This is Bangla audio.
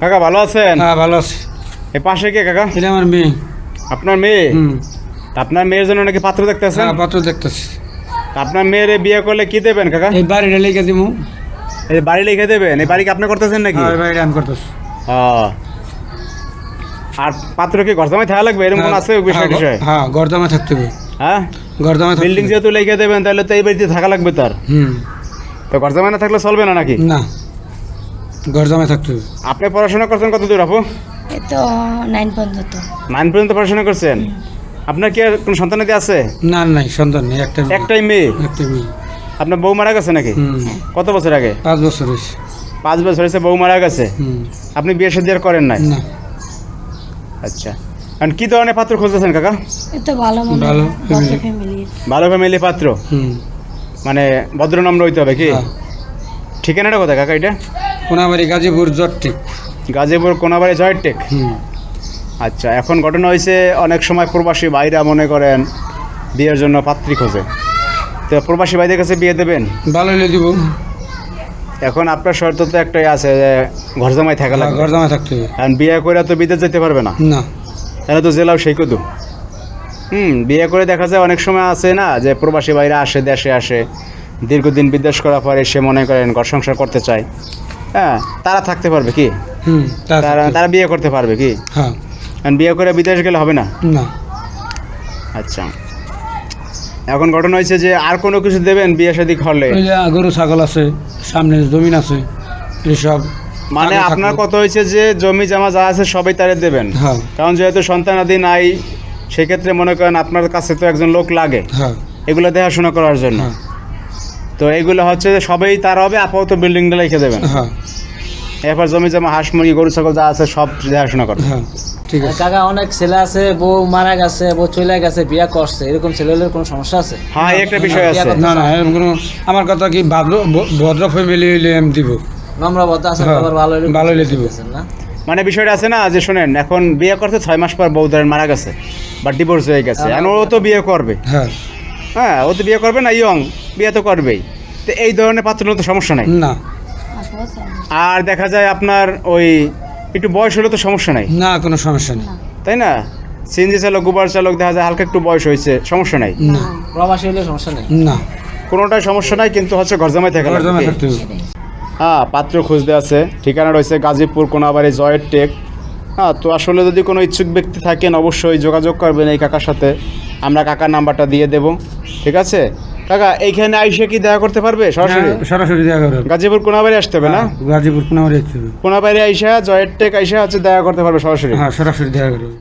কাকা ভালো আছেন? হ্যাঁ ভালো আছি। এই পাশে কে কাকা? এটা আমার মেয়ে। আপনার মেয়ে? তা আপনার মেয়ের জন্য নাকি পাত্র দেখতেছেন? হ্যাঁ পাত্র দেখতেছি। তা আপনার মেয়ের বিয়ে করলে কি দেবেন কাকা? এই বাড়িটা লিখে দিব। এই বাড়ি লিখে দেবেন? এই বাড়ি কি আপনি করতেছেন নাকি? হ্যাঁ এই বাড়িটা আমি করতেছি। আর পাত্র কি ঘর জামাই থাকা লাগবে এরকম কোন আছে বিষয় বিষয়? হ্যাঁ গরদামে থাকতে হবে। হ্যাঁ গরদামে বিল্ডিং যেহেতু লিখে দেবেন তাহলে তো এই বাড়িতে থাকা লাগবে তার। তো ঘর জামাই না থাকলে চলবে না নাকি? না গরদামে থাকতে হবে। আপনি পড়াশোনা করছেন কত দূর আপু? এই তো 9 পর্যন্ত। 9 পর্যন্ত পড়াশোনা করছেন। আপনার কি আর কোনো সন্তানাদি আছে? না নাই সন্তান নেই, একটাই মেয়ে। একটাই মেয়ে। আপনার বউ মারা গেছে নাকি? কত বছর আগে? 5 বছর হয়েছে। 5 বছর হয়েছে বউ মারা গেছে। আপনি বিয়ে শাদী আর করেন নাই? না। আচ্ছা, এখন কি ধরনের পাত্র খুঁজতেছেন কাকা? এই তো ভালো মনে ভালো ফ্যামিলি। ভালো ফ্যামিলি পাত্র, মানে ভদ্রনম্র হইতে হবে কি? ঠিকানাটা কোথায় কাকা এটা? কোনাবাড়ি গাজীপুর জটটি। গাজীপুর কোনাবাড়ি জয়টেক। আচ্ছা, এখন ঘটনা হয়েছে অনেক সময় প্রবাসী ভাইরা মনে করেন বিয়ের জন্য পাত্রী খোঁজে, তো প্রবাসী ভাইদের কাছে বিয়ে দেবেন? ভালো হলে দিব। এখন আপনার শর্ত তো একটাই আছে যে ঘর জামাই থাকা লাগবে। গরদামে থাকতে হবে। কারণ বিয়ে করে তো বিদেশ যেতে পারবে না, না তাহলে তো জেলাও সেই কদু। বিয়ে করে দেখা যায় অনেক সময় আছে না যে প্রবাসী ভাইরা আসে, দেশে আসে, দীর্ঘদিন বিদেশ করার পরে সে মনে করেন ঘর সংসার করতে চায়। হ্যাঁ, তারা থাকতে পারবে কি? তারা বিয়ে করতে পারবে কি? হ্যাঁ। কারণ বিয়ে করে বিদেশ গেলে হবে না। না। আচ্ছা, এখন ঘটনা হয়েছে যে আর কোনো কিছু দেবেন বিয়ে শাদী করলে? গরু ছাগল আছে, সামনে জমিন আছে, এসব। মানে আপনার কথা হয়েছে যে জমি জমা যা আছে সবাই তারে দেবেন? হ্যাঁ। কারণ যেহেতু সন্তানাদি নাই, সেক্ষেত্রে মনে করেন আপনার কাছে তো একজন লোক লাগে হ্যাঁ। এগুলো দেখাশোনা করার জন্য। তো এইগুলো হচ্ছে যে সবাই তার হবে, আপাতত বিল্ডিংটা লিখে দেবেন। হ্যাঁ। এরপর জমি জমা হাঁস মুরগি গরু ছাগল যা আছে সব দেখাশোনা করবেন। হ্যাঁ ঠিক আছে। কাকা অনেক ছেলে আছে, বউ মারা গেছে, বউ চলে গেছে, বিয়ে করছে, এরকম ছেলেদের কোনো সমস্যা আছে? হ্যাঁ, এই একটা বিষয় আছে। না না এরকম কোনো, আমার কথা কি ভদ্র ফ্যামিলি হইলে আমি দিব। নম্রবতা আছে, হ্যাঁ, ভালো হলে ভালো হলে দিব। না মানে বিষয়টা আছে না যে শোনেন, এখন বিয়ে করতে 6 মাস পর বউ ধরেন মারা গেছে বা ডিভোর্স হয়ে গেছে, এখন ও তো বিয়ে করবে। হ্যাঁ। হ্যাঁ, ও তো বিয়ে করবে না, ইয়ং, বিয়ে তো করবেই। তো এই ধরনের পাত্র তো সমস্যা নাই। না। আর দেখা যায় আপনার ওই একটু বয়স হলে তো সমস্যা নাই। না কোনো সমস্যা নেই। তাই না? সিএনজি চালক, গুবার চালক দেখা যায় হালকা একটু বয়স হয়েছে, সমস্যা নাই। না। প্রবাসী হলে সমস্যা নেই। না কোনোটাই সমস্যা নাই, কিন্তু হচ্ছে ঘর জামাই থাকা গরদামে লাগবে। থাকতে হবে। হ্যাঁ, পাত্র খুঁজতে আছে, ঠিকানা রয়েছে গাজীপুর কোনাবাড়ি জয়টেক। হ্যাঁ, তো আসলে যদি কোনো ইচ্ছুক ব্যক্তি থাকেন অবশ্যই যোগাযোগ করবেন এই কাকার সাথে, আমরা কাকার নাম্বারটা দিয়ে দেব। ঠিক আছে কাকা, এইখানে আইসে কি দেখা করতে পারবে সরাসরি? সরাসরি দেখা করবে। গাজীপুর কোনাবাড়ি আসতে হবে না? গাজীপুর কোনাবাড়ি আসতে হবে। কোনাবাড়ি আইসা জয়টেক আইসা হচ্ছে দেখা করতে পারবে সরাসরি। হ্যাঁ সরাসরি দেখা করবে।